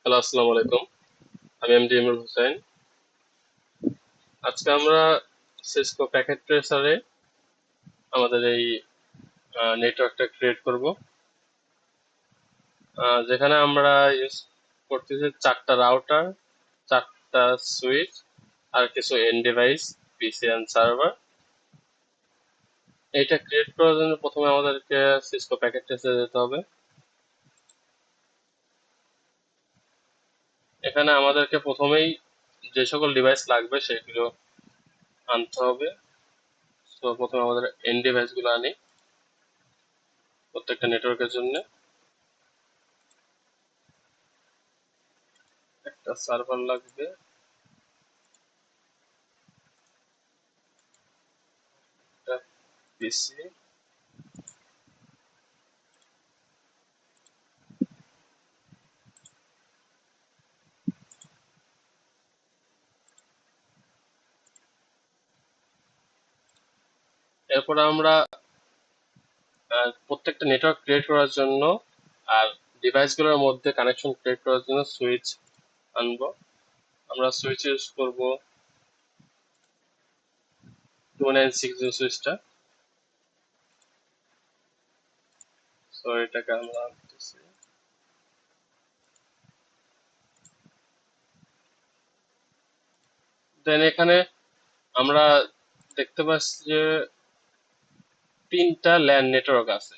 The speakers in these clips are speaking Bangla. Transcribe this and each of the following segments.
হ্যালো, আসসালামু আলাইকুম। আমি এমডি ইমরুল হোসেন। আজকে আমরা সিসকো প্যাকেট ট্রেসারে আমাদের এই নেটওয়ার্কটা ক্রিয়েট করব, যেখানে আমরা ইউজ করতেছি 4টা রাউটার, 4টা সুইচ, আর কিছু end device, PC and server. এইটা ক্রিয়েট করার জন্য প্রথমে আমাদেরকে সিসকো প্যাকেট ট্রেসারে যেতে হবে। এখানে আমাদেরকে প্রথমেই যে সকল ডিভাইস লাগবে সেগুলো আনতে হবে। তো প্রথমে আমাদের এন্ড ডিভাইসগুলো আনি প্রত্যেকটা নেটওয়ার্কের জন্য। একটা সার্ভার লাগবে, একটা পিসি, এরপর আমরা প্রত্যেকটা নেটওয়ার্ক ক্রিয়েট করার জন্য আর ডিভাইসগুলোর মধ্যে কানেকশন ক্রিয়েট করার জন্য সুইচ আনবো। আমরা সুইচ ইউজ করব 2960 সুইচটা। সো এটাকে আমরা আনতেছি। দেন এখানে আমরা দেখতে পাচ্ছি যে 3টা ল্যান নেটওয়ার্ক আছে।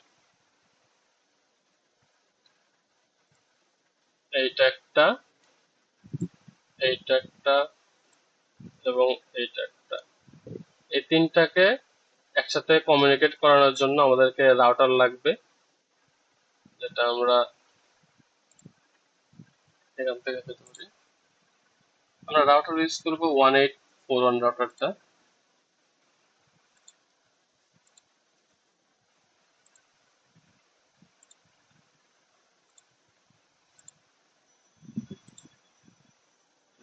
এইটা একটা, এইটা একটা, এবং এইটা একটা। এই তিনটাকে একসাথে কমিউনিকেট করানোর জন্য আমাদেরকে রাউটার লাগবে, যেটা আমরা এখান থেকে পেতে পারি। আমরা রাউটার ইউজ করবো 1841 রাউটারটা।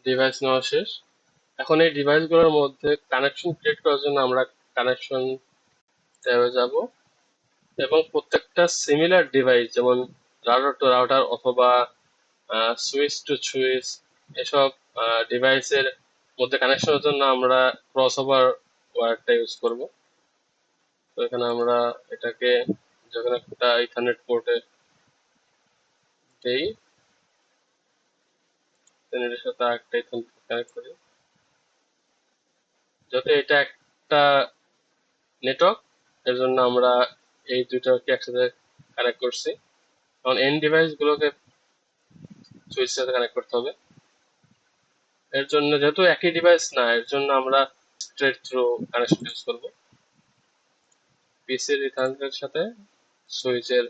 ডিভাইস নেওয়া শেষ। এখন এই ডিভাইসগুলোর মধ্যে কানেকশন ক্রিয়েট করার জন্য আমরা কানেকশন ট্যাবে যাব, এবং প্রত্যেকটা সিমিলার ডিভাইস যেমন রাউটার টু রাউটার অথবা সুইচ টু সুইচ, এসব ডিভাইসের মধ্যে কানেকশনের জন্য আমরা ক্রস ওভার ওয়্যারটা ইউজ করব। তো এখানে আমরা এটাকে যখন একটা ইথারনেট পোর্টে দেই, এটার সাথে আরেকটা ইথারনেট কানেক্ট করি, যাতে এটা একটা নেটওয়ার্ক, এর জন্য আমরা এই দুইটাকে একসাথে কানেক্ট করছি। কারণ এন্ড ডিভাইস গুলোকে সুইচের সাথে কানেক্ট করতে হবে। এর জন্য যেহেতু একই ডিভাইস না, এর জন্য আমরা স্ট্রেট থ্রু কানেকশন ইউজ করব। পিসির ইথারনেটের সাথে সুইচের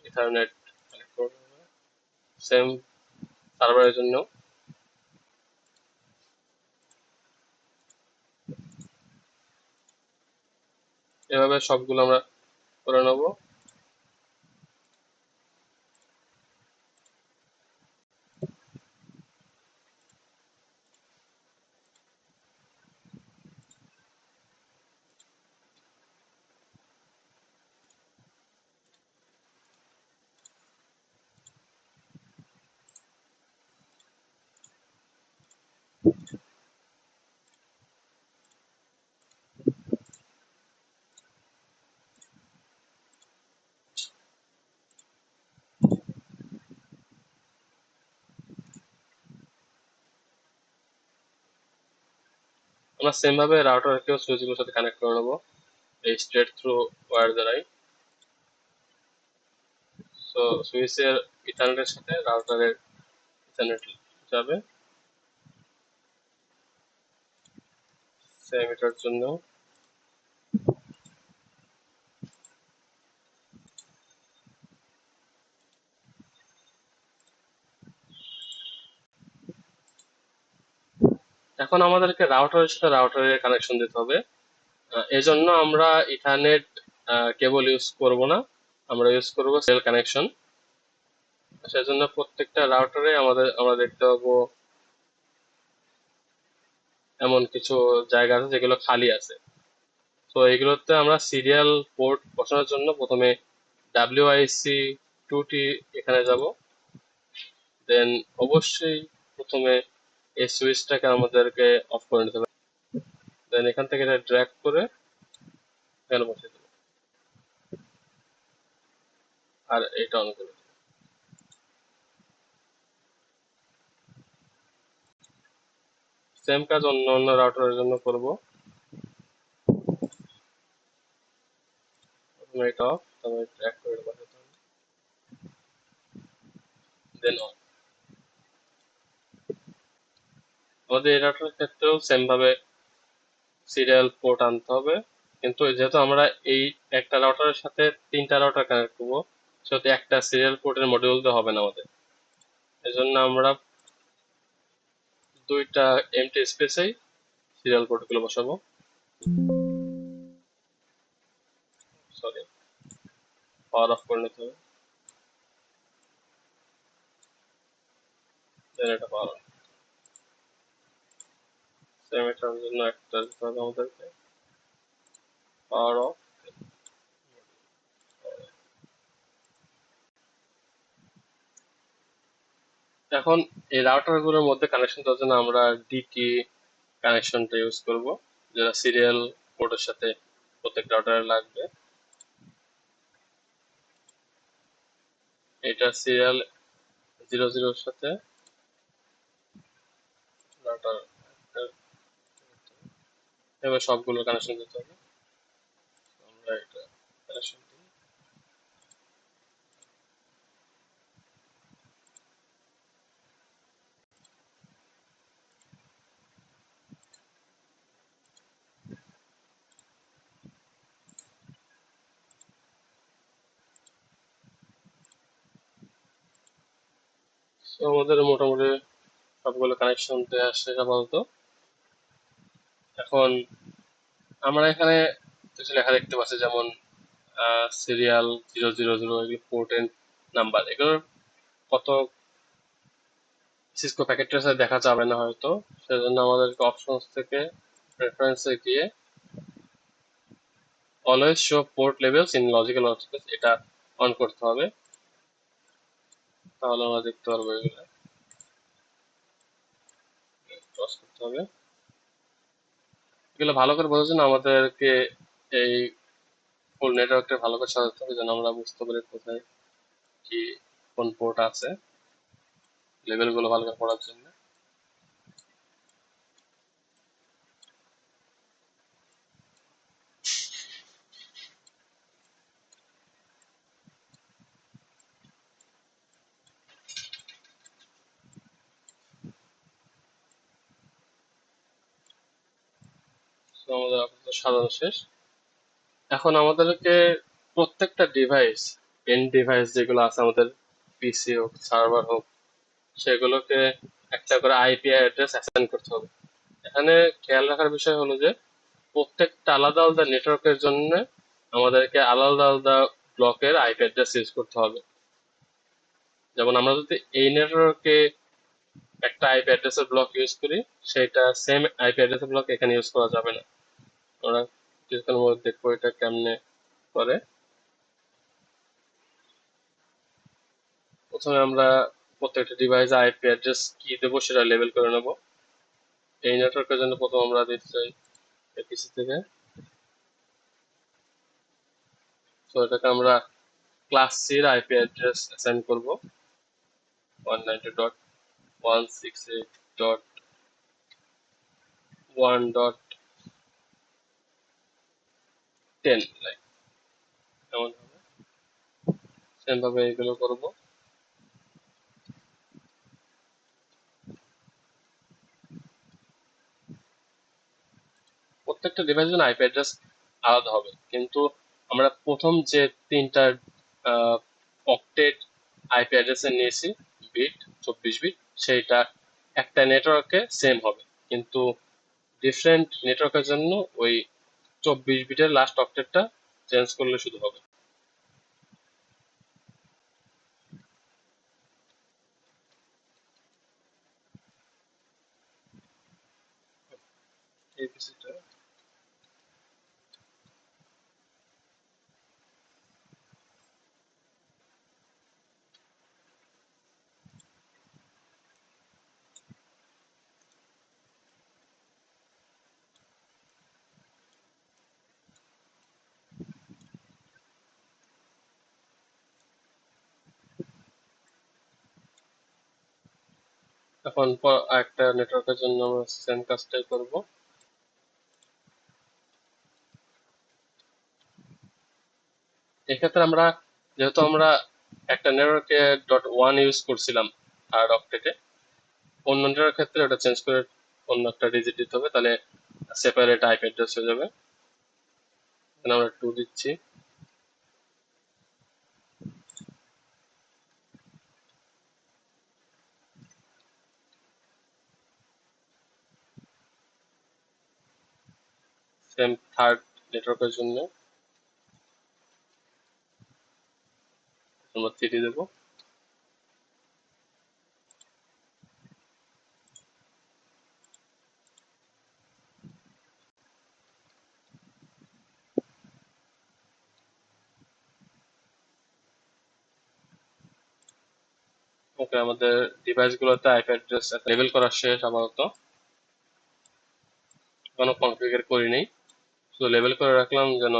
ইথারনেট কানেক্ট করব, সেম সার্ভারের জন্য। এভাবে সবগুলো আমরা করে নেব। আমরা সেম ভাবে রাউটারকেও সুইচগুলোর সাথে কানেক্ট করে নেব এই স্ট্রেট থ্রু ওয়্যার দ্বারাই। সো সুইচের ইথারনেটের সাথে রাউটারের ইথারনেট যাবে, সেম এটার জন্য। এখন আমাদেরকে রাউটারের সাথে রাউটারের কানেকশন দিতে হবে। এজন্য আমরা ইথারনেট কেবল ইউজ করব না, আমরা ইউজ করব সেল কানেকশন। সেজন্য প্রত্যেকটা রাউটারে আমরা দেখতে পাবো এমন কিছু জায়গা আছে যেগুলো খালি আছে। তো এগুলোতে আমরা সিরিয়াল পোর্ট বসানোর জন্য প্রথমে WIC 2T এখানে যাব, দেন অবশ্যই প্রথমে এই সুইচটাকে আমাদেরকে অফ করে নিতে হবে। দেন এখান থেকে এটা ড্র্যাগ করে এখানে বসিয়ে দেবো আর এটা অন করে দেবো। সেম কাজ অন্য অন্য রাউটারের জন্য করব। প্রথমে এটা অফ, তারপরে ড্র্যাগ করে বসাতে হবে, দেন অন। আমাদের এই রাউটারের ক্ষেত্রেও সেম ভাবে সিরিয়াল পোর্ট আনতে হবে, কিন্তু যেহেতু আমরা এই একটা রাউটারের সাথে তিনটা রাউটার কানেক্ট করবো, সেহেতু একটা সিরিয়াল পোর্টের মডিউল তো হবে না আমাদের। এজন্য আমরা দুইটা এমটি স্পেসেই সিরিয়াল পোর্ট গুলো বসাবো। সরি, পাওয়ার অফ করে নিতে হবে, দেন এটা পাওয়ার অন। সেম এটার জন্য একটা দিতে হবে আমাদেরকে, পাওয়ার অফ। এখন এই রাউটার গুলোর মধ্যে কানেকশন দেওয়ার জন্য আমরা ডিটি কানেকশনটা ইউজ করব, যেটা সিরিয়াল পোর্টের সাথে প্রত্যেক রাউটারে লাগবে। এটা সিরিয়াল 00 এর সাথে রাউটার এবার সবগুলো কানেকশন দিতে হবে। আমরা এটা কানেকশন দিই। তো আমাদের মোটামুটি সবগুলো কানেকশন দেওয়া শেষ আপাতত। এখন আমরা এখানে কিছু লেখা দেখতে পাচ্ছি, যেমন সিরিয়াল 000, এগুলো পোর্ট নাম্বার, এগুলোর কত সিসকো প্যাকেট ট্রেসার দেখা যাবে না হয়তো, সেজন্য আমাদেরকে অপশনস থেকে প্রেফারেন্সে গিয়ে always show port levels in logical workspace এটা অন করতে হবে, তাহলে আমরা দেখতে পারবো এগুলো ক্রস করতে হবে। এগুলো ভালো করে বোঝার জন্য আমাদেরকে এই ফুল নেটওয়ার্কটা ভালো করে সাজাতে হবে, যেন আমরা বুঝতে পারি কোথায় কি কোন পোর্ট আছে, লেভেল গুলো ভালো করে পড়ার জন্য। তো আমাদের আপাতত সাজানো শেষ। এখন আমাদেরকে প্রত্যেকটা ডিভাইস, এন্ড ডিভাইস যেগুলো আছে আমাদের, পিসি হোক সার্ভার হোক, সেগুলোকে একটা করে আইপি অ্যাড্রেস অ্যাসাইন করতে হবে। এখানে খেয়াল রাখার বিষয় হলো যে প্রত্যেকটা আলাদা আলাদা নেটওয়ার্কের জন্য আমাদেরকে আলাদা আলাদা ব্লকের আইপি অ্যাড্রেস ইউজ করতে হবে। যেমন আমরা যদি এই নেটওয়ার্কে একটা আইপি অ্যাড্রেসের ব্লক ইউজ করি, সেটা সেম আইপি অ্যাড্রেসের ব্লক এখানে ইউজ করা যাবে না। আমরা কিছুক্ষণের মধ্যে দেখবো এটা কেমনে করে। প্রথমে আমরা প্রত্যেকটা ডিভাইসে আইপি অ্যাড্রেস কি দেবো সেটা লেবেল করে নেব। এই নেটওয়ার্কের জন্য প্রথম আমরা দিতে চাই এপিসি থেকে, তো এটাকে আমরা ক্লাস সির আইপি অ্যাড্রেস অ্যাসাইন করব 192.168.1.10, লাইক এমন হবে। সেম ভাবে এগুলো করব। প্রত্যেকটা ডিভাইসের জন্য আইপি অ্যাড্রেস আলাদা হবে, কিন্তু আমরা প্রথম যে তিনটা অক্টেট আইপি অ্যাড্রেস নিয়েছি, বিট 24 বিট, সেইটা একটা নেটওয়ার্কে সেম হবে, কিন্তু ডিফারেন্ট নেটওয়ার্কের জন্য ওই 24 বিটের লাস্ট অক্টেটটা চেঞ্জ করলে শুধু হবে। এই পিসিটা এখন একটা নেটওয়ার্কের জন্য আমরা সেম কাজটাই করব। এক্ষেত্রে আমরা যেহেতু আমরা একটা নেটওয়ার্কে .1 ইউজ করছিলাম আর অক্টেটে, অন্য নেটওয়ার্কের ক্ষেত্রে ওটা চেঞ্জ করে অন্য একটা ডিজিট দিতে হবে, তাহলে সেপারেট আইপি অ্যাড্রেস হয়ে যাবে। এখানে আমরা 2 দিচ্ছি। সেম থার্ড নেটওয়ার্কের জন্য আমরা 3 দেবো। ওকে, আমাদের ডিভাইস গুলোতে আইপি অ্যাড্রেস লেবেল করা শেষ আপাতত, কোনো কনফিগার করিনি, শুধু লেবেল করে রাখলাম যেন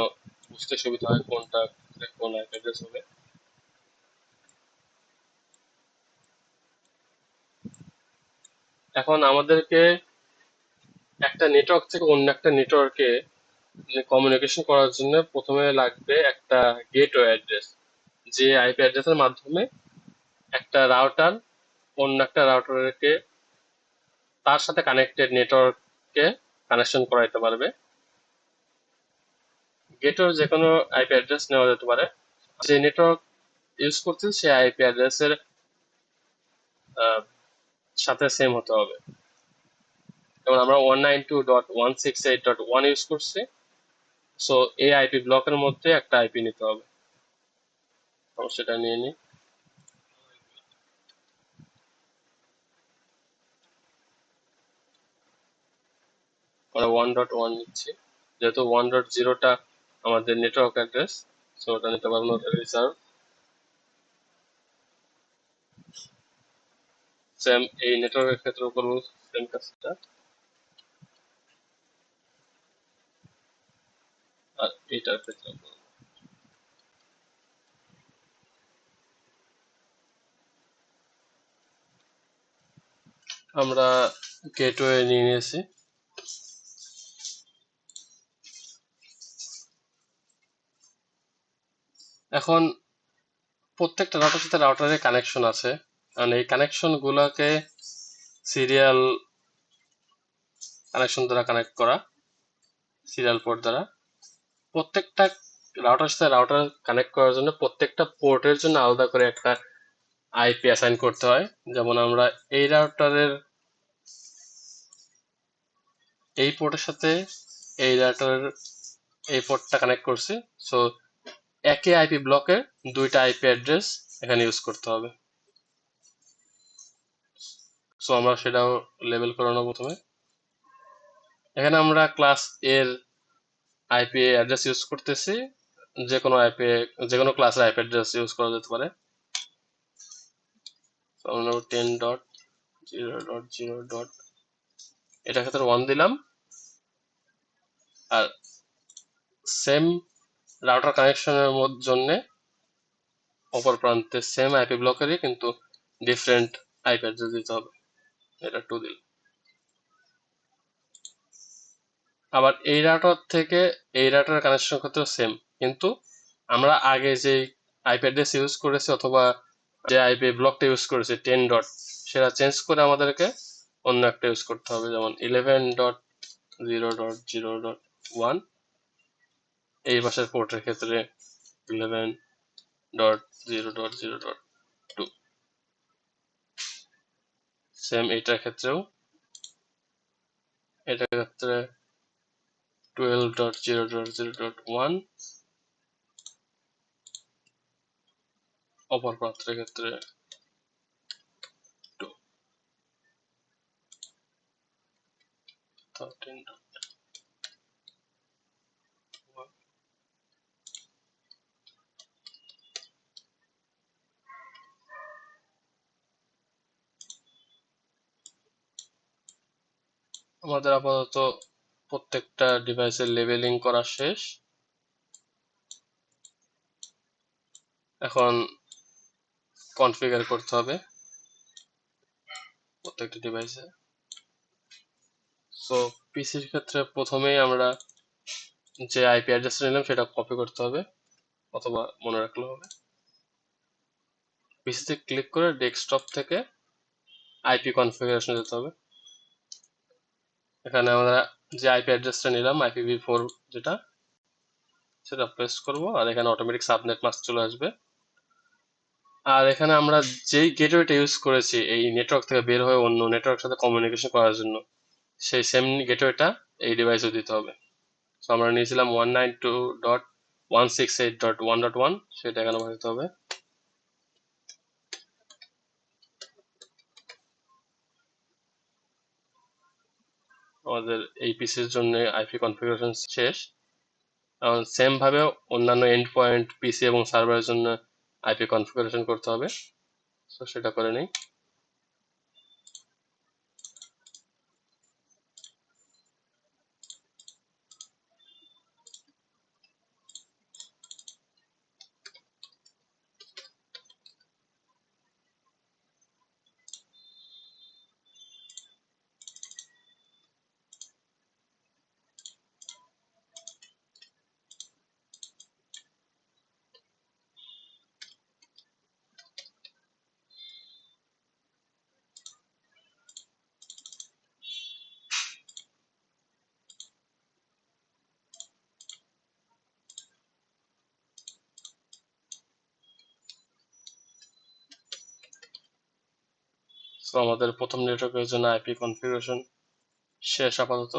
বুঝতে সুবিধা হয় কোনটা কোন আইপি অ্যাড্রেস হবে। এখন আমাদেরকে একটা নেটওয়ার্ক থেকে অন্য একটা নেটওয়ার্কে কমিউনিকেশন করার জন্য প্রথমে লাগবে একটা গেটওয়ে অ্যাড্রেস, যে আইপি অ্যাড্রেসের মাধ্যমে একটা রাউটার অন্য একটা রাউটারকে তার সাথে কানেক্টেড নেটওয়ার্ককে কানেকশন করাইতে পারবে। গেটওয়ে যে কোনো আইপি অ্যাড্রেস নেওয়া যেতে পারে, যে নেটওয়ার্ক ইউজ করছেন সেই আইপি অ্যাড্রেসের সাথে সেম হতে হবে। যেমন আমরা 192.168.1 ইউজ করছি, সো এই আইপি ব্লকের মধ্যে একটা আইপি নিতে হবে। সেটা নিয়ে নিই। আমরা 1.1 নিচ্ছি, যেহেতু 1.0টা আমাদের নেটওয়ার্ক অ্যাড্রেস, সো ওটা নিতে পারবো না, রিজার্ভ। সেম এই নেটওয়ার্কের ক্ষেত্রে করবো সেম কাজটা, আর এইটার ক্ষেত্রে আমরা গেটওয়ে নিয়ে নিয়েছি। এখন প্রত্যেকটা রাউটার সাথে রাউটারের কানেকশন আছে, কারণ এই কানেকশন গুলাকে সিরিয়াল কানেকশন দ্বারা কানেক্ট করা, সিরিয়াল পোর্ট দ্বারা। প্রত্যেকটা রাউটার সাথে রাউটার কানেক্ট করার জন্য প্রত্যেকটা পোর্টের জন্য আলাদা করে একটা আইপি অ্যাসাইন করতে হয়। যেমন আমরা এই রাউটারের এই পোর্টের সাথে এই রাউটারের এই পোর্টটা কানেক্ট করছি, সো একই আইপি ব্লকে দুইটা আইপি অ্যাড্রেস এখানে ইউজ করতে হবে। সো আমরা সেটাও লেবেল করে নেবো প্রথমে। এখানে আমরা ক্লাস এর আইপি অ্যাড্রেস ইউজ করতেছি, যে কোনো আইপি, যে কোনো ক্লাসের আইপি অ্যাড্রেস ইউজ করা যেতে পারে। আমরা 10.0.0. এটার ক্ষেত্রে 1 দিলাম, আর সেম রাউটার কানেকশনের জন্য অপর প্রান্তে সেম আইপি ব্লকেরই কিন্তু ডিফারেন্ট আইপি অ্যাড্রেস দিতে হবে, এটা 2 দিলাম। আবার এই রাউটার থেকে এই রাউটারের কানেকশন ক্ষেত্রে সেম, কিন্তু আমরা আগে যে আইপি অ্যাড্রেস ইউজ করেছি অথবা যে আইপি ব্লকটা ইউজ করেছি 10. সেটা চেঞ্জ করে আমাদেরকে অন্য একটা ইউজ করতে হবে, যেমন 11.0.0.1। এই পাশের পোর্টের ক্ষেত্রে 11.0.0.2। সেম এটার ক্ষেত্রেও, এটার ক্ষেত্রে 12.0.0.1, অপর পাত্রের ক্ষেত্রে 2, 13. আমাদের আপাতত প্রত্যেকটা ডিভাইসের লেবেলিং করা শেষ। এখন কনফিগার করতে হবে। প্রত্যেকটা ডিভাইসে। সো পিসির ক্ষেত্রে প্রথমেই আমরা যে আইপি অ্যাড্রেসটা নিলাম সেটা কপি করতে হবে, অথবা মনে রাখলে হবে। পিসিতে ক্লিক করে ডেস্কটপ থেকে আইপি কনফিগারেশনে যেতে হবে। এখানে আমরা যে আইপি অ্যাড্রেসটা নিলাম IPv4 যেটা, সেটা প্রেস করব, আর এখানে অটোমেটিক সাবনেট মাস্ক চলে আসবে। আর এখানে আমরা যেই গেটওয়েটা ইউজ করেছি এই নেটওয়ার্ক থেকে বের হয়ে অন্য নেটওয়ার্কের সাথে কমিউনিকেশন করার জন্য, সেই সেম গেটওয়েটা এই ডিভাইসে দিতে হবে। তো আমরা নিয়েছিলাম 192.168.1.1, সেটা এখানে দিতে হবে। আমাদের এই পিসির জন্য আইপি কনফিগারেশন শেষ। এখন সেম ভাবে অন্যান্য এন্ড পয়েন্ট পিসি এবং সার্ভারের জন্য আইপি কনফিগারেশন করতে হবে। তো সেটা করে নিই। তো আমাদের প্রথম নেটওয়ার্কের জন্য আইপি কনফিগারেশন শেষ আপাতত।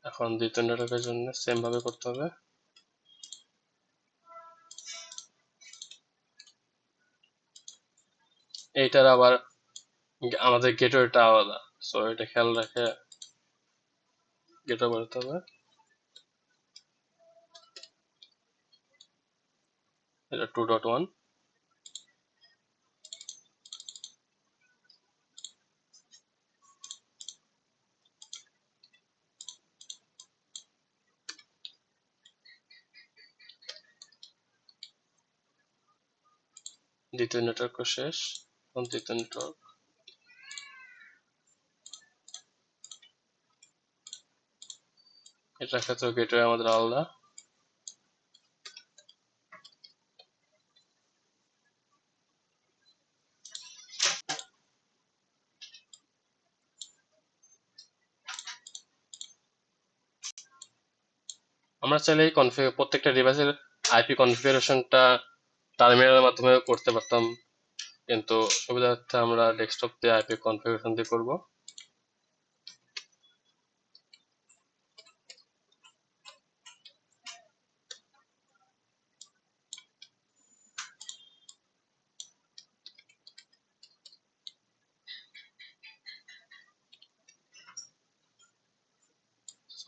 এখন দ্বিতীয় নেটওয়ার্কের জন্য সেম ভাবে করতে হবে। এইটার আবার আমাদের গেটওয়েটা আলাদা, সো এটা খেয়াল রেখে গেটওয়ে করতে হবে। এটা 2.1। দ্বিতীয় নেটওয়ার্ক শেষ। এখন তৃতীয় নেটওয়ার্ক। এটার ক্ষেত্রে গেটওয়ে আমাদের আলাদা। আমরা চাইলে এই প্রত্যেকটা ডিভাইসের আইপি কনফিগারেশনটা টার্মিনালের মাধ্যমে করতে পারতাম, কিন্তু সুবিধার্থে আমরা ডেস্কটপ দিয়ে আইপি কনফিগারেশন দিয়ে করব।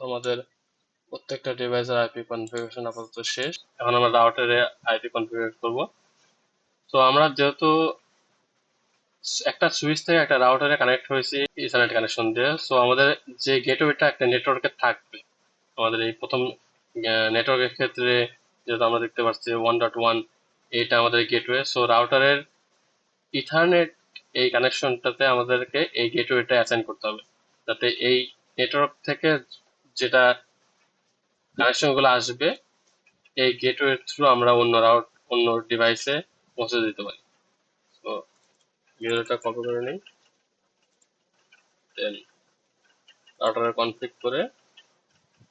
আমাদের প্রত্যেকটা ডিভাইসের আইপি কনফিগারেশন আপাতত শেষ। এখন আমরা রাউটারে আইপি কনফিগার করব। তো আমরা যেহেতু একটা সুইচ থেকে একটা রাউটারে কানেক্ট হয়েছি ইথারনেট কানেকশন দিয়ে, সো আমাদের যে গেটওয়েটা একটা নেটওয়ার্কে থাকবে, আমাদের এই প্রথম নেটওয়ার্কের ক্ষেত্রে যেহেতু আমরা দেখতে পাচ্ছি 1.1, এটা আমাদের গেটওয়ে। সো রাউটারের ইথারনেট এই কানেকশনটাতে আমাদেরকে এই গেটওয়েটা অ্যাসাইন করতে হবে, যাতে এই নেটওয়ার্ক থেকে যেটা কানেকশন গুলো আসবে এই গেটওয়ে থ্রু আমরা অন্য ডিভাইসে পৌঁছে দিতে পারি। তো গেটওয়েটা কপি করে নিই, দেন রাউটারে কনফিগ করে,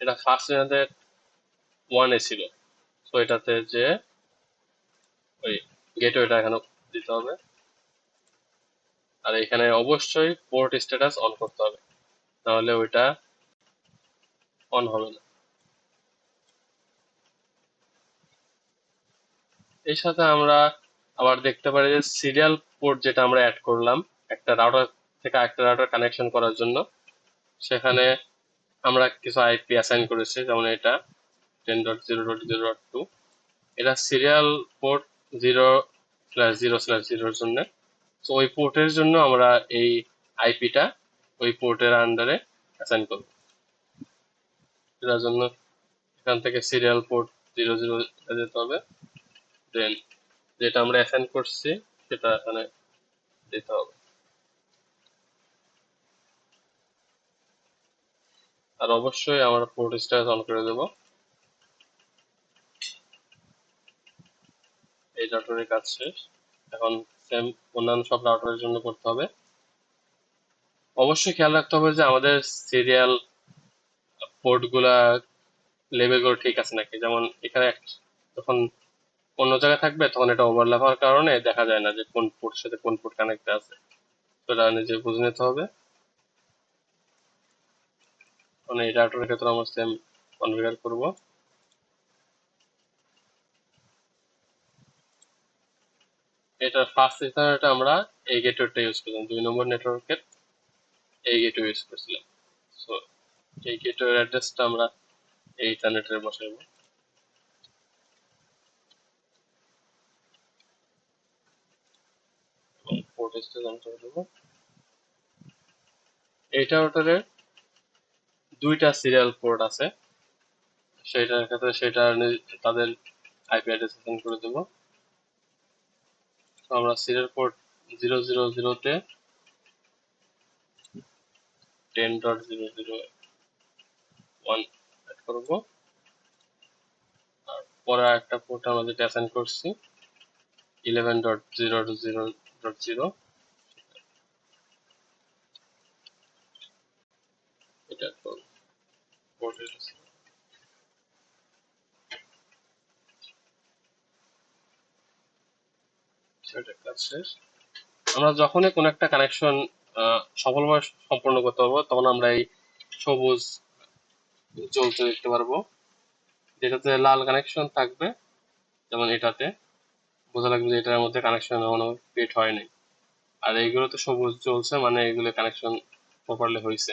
এটা ফার্স্ট আমাদের 1 ছিল, তো এটাতে যে ওই গেটওয়েটা এখানে দিতে হবে। আর এখানে অবশ্যই পোর্ট স্ট্যাটাস অন করতে হবে, তাহলে ওইটা অন হবে না। এর সাথে আমরা আবার দেখতে পারি যে সিরিয়াল পোর্ট যেটা আমরা অ্যাড করলাম একটা রাউটার থেকে আরেকটা রাউটার কানেকশন করার জন্য, সেখানে আমরা কিছু আইপি অ্যাসাইন করেছি, যেমন এটা 10.0.0.2, এটা সিরিয়াল পোর্ট 0/0/0 এর জন্য। তো ওই পোর্টের জন্য আমরা এই আইপিটা ওই পোর্টের আন্ডারে অ্যাসাইন করব। এটার জন্য এখান থেকে সিরিয়াল পোর্ট 00 যেতে হবে, দেন যেটা আমরা অ্যাসাইন করছি সেটা এখানে দিতে হবে। আর অবশ্যই আমরা পোর্ট স্ট্যাটাস অন করে দেব। এই রাউটারের কাজ শেষ। এখন সেম অন্যান্য সব রাউটারের জন্য করতে হবে। অবশ্যই খেয়াল রাখতে হবে যে আমাদের সিরিয়াল পোর্ট গুলা লেবেল গুলো ঠিক আছে নাকি। যেমন এখানে যখন অন্য জায়গায় থাকবে তখন এটা ওভারল্যাপ হওয়ার কারণে দেখা যায় না যে কোন পোর্টের সাথে কোন পোর্ট কানেক্ট আছে। তো এটা নিজে বুঝে নিতে হবে। মানে এই রাউটারের ক্ষেত্রে আমরা সেম কনফিগার করব। এটা ফার্স্ট ইথারনেটে আমরা এই গেটওয়েটা ইউজ করলাম, 2 নম্বর নেটওয়ার্কের এই গেটওয়ে ইউজ করছিলাম। সো এই গেটওয়ের অ্যাড্রেসটা আমরা এই ইথারনেটে বসাবো। এবং পোর্ট স্টেজ অন করে দেবো। এই রাউটারের 2টা সিরিয়াল পোর্ট আছে, সেটার ক্ষেত্রে সেটা তাদের আইপি অ্যাড্রেস অ্যাসাইন করে দেবো। তো আমরা সিরিয়াল পোর্ট 000 তে 10.001 অ্যাড করবো। আর পরে একটা পোর্ট আমরা যেটা অ্যাসাইন করছি 11.0.0.0 এটা পোর্ট সেটা কাজ শেষ। আমরা যখনই কোনো একটা কানেকশন সফলভাবে সম্পন্ন করতে পারবো তখন আমরা এই সবুজ জ্বলতে দেখতে পারবো। যেটাতে লাল কানেকশন থাকবে, যেমন এটাতে বোঝা লাগবে যে এটার মধ্যে কানেকশন এখনো ক্রিয়েট হয়নি। আর এইগুলোতে সবুজ চলছে মানে এগুলো কানেকশন প্রপারলি হয়েছে।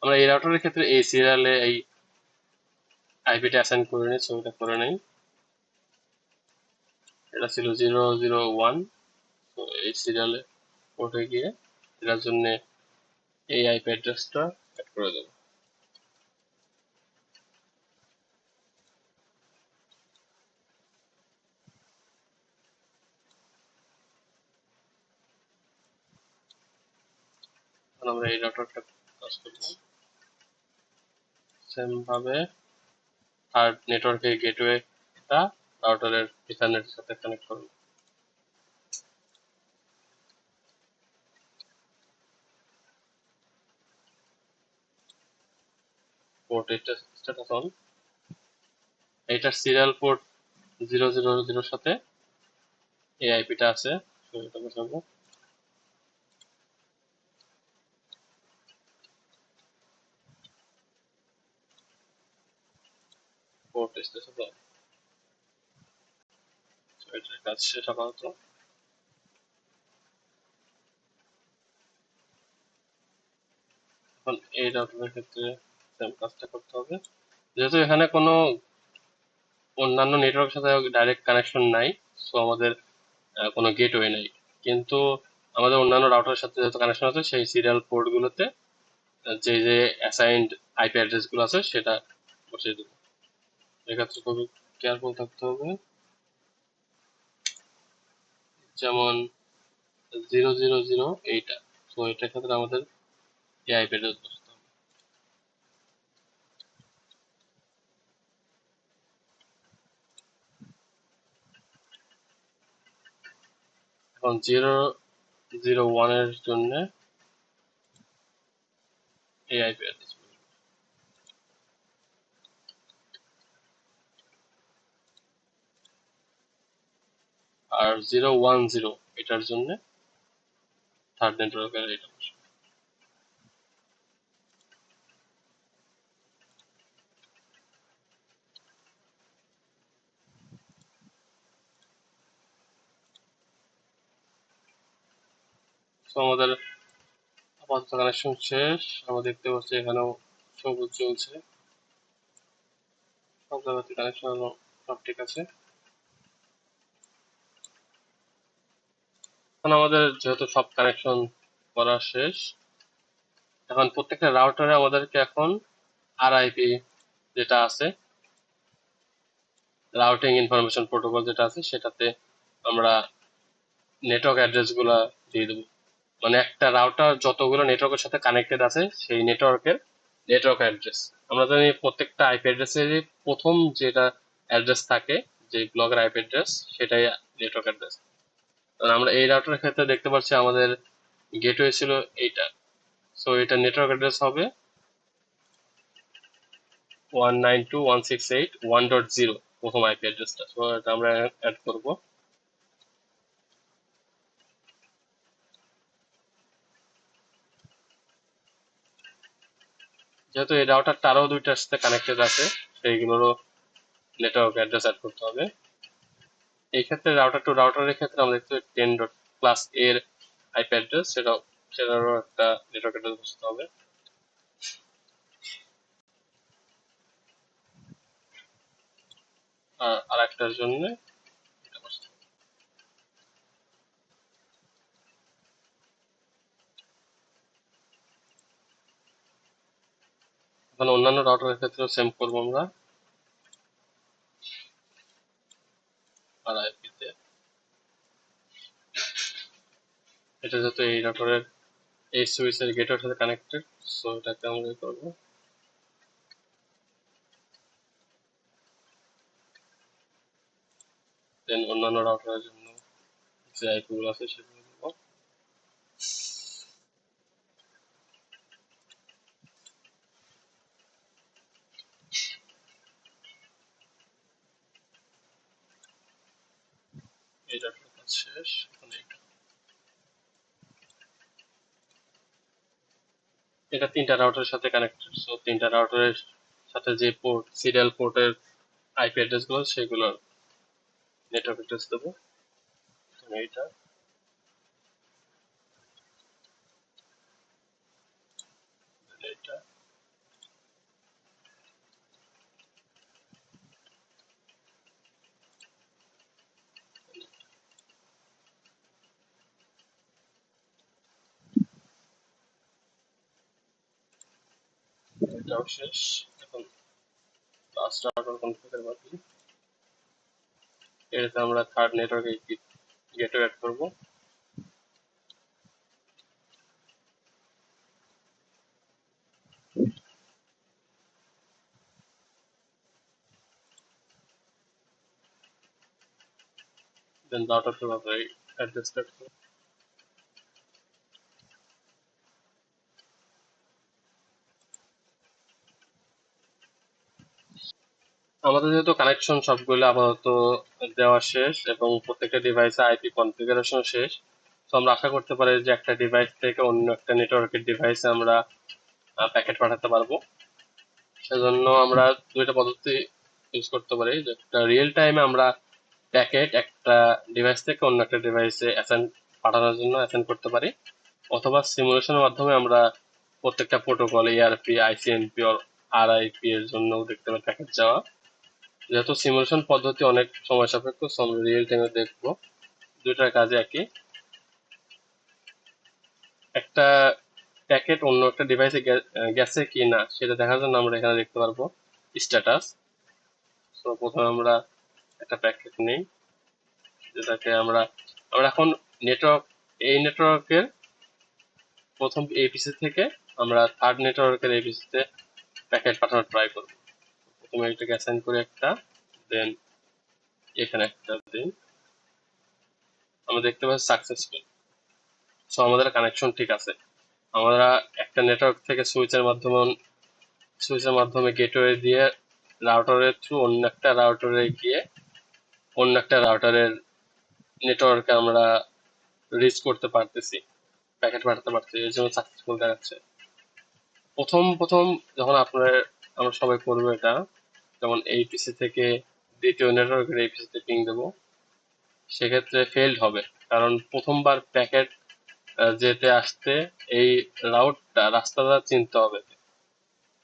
আমরা এই রাউটারের ক্ষেত্রে এই সিরিয়ালে এই আইপিটা অ্যাসাইন করে নিই, ছবিটা করে নেই। এটা ছিল 001। তো এই সিরিয়ালে পোর্টে গিয়ে এটার জন্য এই আইপি অ্যাড্রেসটা অ্যাড করে দেবো। আমরা এই রাউটারটা কাজ করবো সেম ভাবে। থার্ড নেটওয়ার্কের গেটওয়েটা রাউটারের ইথারনেটের সাথে কানেক্ট করবো। Port status on. এইটার সিরিয়াল পোর্ট 000 সাথে এই আইপিটা আছে, তো এটা বসাবো। Port status on. এটার কাজ শেষ আপাতত। এখন এই রাউটারের ক্ষেত্রে সেম কাজটা করতে হবে। যেহেতু এখানে কোনো অন্যান্য নেটওয়ার্কের সাথে ডাইরেক্ট কানেকশন নাই, সো আমাদের কোনো গেটওয়ে নাই, কিন্তু আমাদের অন্যান্য রাউটারের সাথে যেহেতু কানেকশন আছে সেই সিরিয়াল পোর্ট গুলোতে যে যে অ্যাসাইন্ড আইপি অ্যাড্রেস গুলো আছে সেটা বসিয়ে দেবো। এক্ষেত্রে খুবই কেয়ারফুল থাকতে হবে। যেমন 000 এইটা, তো এটার ক্ষেত্রে আমাদের এই আইপি অ্যাড্রেস বসাতে হবে। এখন 001 এর জন্য এই আইপি অ্যাড্রেস, আর 010 এটার জন্য থার্ড নেটওয়ার্কের এটা বসাবো। তো আমাদের আপাতত কানেকশন শেষ। আমরা দেখতে পাচ্ছি এখানেও সবুজ চলছে, সব জায়গাতে কানেকশন সব ঠিক আছে। এখন আমাদের যেহেতু সব কানেকশন করা শেষ, এখন প্রত্যেকটা রাউটারে আমাদেরকে এখন আরআইপি যেটা আছে, রাউটিং ইনফরমেশন প্রোটোকল যেটা আছে, সেটাতে আমরা নেটওয়ার্ক অ্যাড্রেস গুলা দিয়ে দেবো। মানে একটা রাউটার যতগুলো নেটওয়ার্কের সাথে কানেক্টেড আছে সেই নেটওয়ার্কের নেটওয়ার্ক অ্যাড্রেস। আমরা জানি প্রত্যেকটা আইপি অ্যাড্রেসের প্রথম যেটা অ্যাড্রেস থাকে, যে ব্লকের আইপি অ্যাড্রেস, সেটাই নেটওয়ার্ক অ্যাড্রেস। আমরা এই রাউটারের ক্ষেত্রে দেখতে পাচ্ছি আমাদের গেটওয়ে ছিল এইটা, সো এটা নেটওয়ার্ক অ্যাড্রেস হবে 192.168.1.0 প্রথম আইপি অ্যাড্রেসটা। সো এটা আমরা অ্যাড করব। যেহেতু এই রাউটারটা আরো দুইটার সাথে কানেক্টেড আছে, সেইগুলোরও নেটওয়ার্ক অ্যাড্রেস অ্যাড করতে হবে। এই ক্ষেত্রে রাউটার টু রাউটারের ক্ষেত্রে আমরা দেখতে 10.+ এর আইপি অ্যাড্রেস, সেটারও একটা নেটওয়ার্ক অ্যাড্রেস বসাতে হবে। আর আরেকটার জন্য এটা বসাতে হবে। এখন অন্যান্য রাউটারের ক্ষেত্রেও সেম করবো আমরা। আর আইপিতে এটা যেহেতু এই রাউটারের এই সুইচের গেটওয়ের সাথে কানেক্টেড, সো এটাকে আমরা করবো। দেন অন্যান্য রাউটারের জন্য যে আইপি গুলো আছে সেগুলো দেবো। এই রাউটারের কাজ শেষ। এখন এটা তিনটা রাউটারের সাথে কানেক্টেড, সো তিনটা রাউটারের সাথে যে পোর্ট, সিরিয়াল পোর্টের আইপি অ্যাড্রেস গুলো, সেগুলোর নেটওয়ার্ক অ্যাড্রেস দেবো। এইটা এটা এটাও শেষ। এখন লাস্ট রাউটার কনফিগার বাকি। এটাতে আমরা থার্ড নেটওয়ার্ক গেটওয়ে অ্যাড করবো। Then router to router address add করবো। আমাদের যেহেতু কানেকশন সবগুলো আপাতত দেওয়া শেষ এবং প্রত্যেকটা ডিভাইসে আইপি কনফিগারেশন শেষ, তো আমরা আশা করতে পারি যে একটা ডিভাইস থেকে অন্য একটা নেটওয়ার্কের ডিভাইসে আমরা প্যাকেট পাঠাতে পারবো। সেজন্য আমরা দুইটা পদ্ধতি ইউজ করতে পারি। যে একটা রিয়েল টাইমে আমরা প্যাকেট একটা ডিভাইস থেকে অন্য একটা ডিভাইসে অ্যাসাইন পাঠানোর জন্য অ্যাসাইন করতে পারি, অথবা সিমুলেশনের মাধ্যমে আমরা প্রত্যেকটা প্রোটোকল, এআরপি, আইসিএমপি আর আরআইপি এর জন্য দেখতে পারি প্যাকেট যাওয়া। যেহেতু সিমুলেশন পদ্ধতি অনেক সময় সাপেক্ষ, সো আমরা রিয়েল টাইমে দেখবো। দুইটার কাজে একই। একটা প্যাকেট অন্য একটা ডিভাইসে গেছে কি না সেটা দেখার জন্য আমরা এখানে দেখতে পারবো স্ট্যাটাস। তো প্রথমে আমরা একটা প্যাকেট নিই, যেটাকে আমরা আমরা এখন নেটওয়ার্ক, এই নেটওয়ার্কের প্রথম এপিসি থেকে আমরা থার্ড নেটওয়ার্কের এপিসিতে প্যাকেট পাঠানোর ট্রাই করবো। প্রথমে এটাকে অ্যাসাইন করে একটা, দেন এখানে একটা দিন। আমরা দেখতে পাচ্ছি সাকসেসফুল। সো আমাদের কানেকশন ঠিক আছে। আমরা একটা নেটওয়ার্ক থেকে সুইচের মাধ্যমে গেটওয়ে দিয়ে রাউটারের থ্রু অন্য একটা রাউটারে গিয়ে অন্য একটা রাউটারের নেটওয়ার্কে আমরা রিচ করতে পারতেছি, প্যাকেট পাঠাতে পারতেছি, এর জন্য সাকসেসফুল দেখাচ্ছে। প্রথম প্রথম যখন আমরা সবাই করবো এটা, যেমন এই পিসি থেকে দ্বিতীয় নেটওয়ার্কের এই পিসিতে পিং দেবো, সেক্ষেত্রে ফেলড হবে। কারণ প্রথমবার প্যাকেট যেতে আসতে এই রাস্তাটা চিনতে হবে।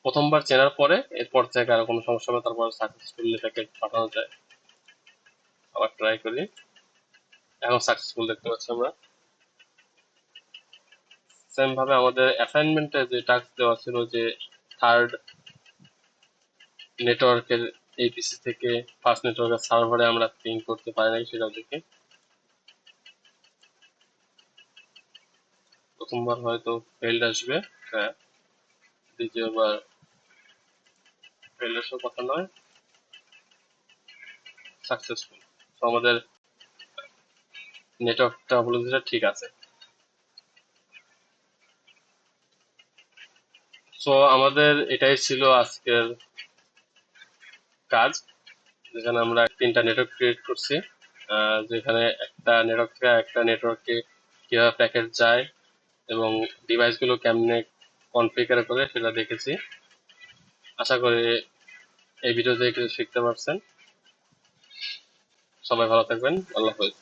প্রথমবার চেনার পরে এরপর থেকে আর কোনো সমস্যা হবে, তারপর সাকসেসফুলি প্যাকেট পাঠানো যায়। আবার ট্রাই করি। এখন সাকসেসফুল দেখতে পাচ্ছি আমরা। সেম ভাবে আমাদের অ্যাসাইনমেন্টে যে টাস্ক দেওয়া ছিল যে থার্ড নেটওয়ার্কের এপিসি থেকে ফার্স্ট নেটওয়ার্কের সার্ভারে আমরা পিং করতে পারি নাই, সেটাও দেখি। প্রথমবার হয়তো ফেইল্ড আসবে, হ্যাঁ, দ্বিতীয়বার ফেইল্ড আসার কথা নয়, সাকসেসফুল। তো আমাদের নেটওয়ার্ক টপোলজিটা ঠিক আছে। সো আমাদের এটাই ছিল আজকের কাজ, যেখানে আমরা 3টা নেটওয়ার্ক ক্রিয়েট করছি, যেখানে একটা নেটওয়ার্ক থেকে একটা নেটওয়ার্কে কিভাবে প্যাকেট যায় এবং ডিভাইসগুলো কেমনে কনফিগার করে সেটা দেখেছি। আশা করি এই ভিডিও থেকে কিছু শিখতে পারছেন। সবাই ভালো থাকবেন, আল্লাহ হাফেজ।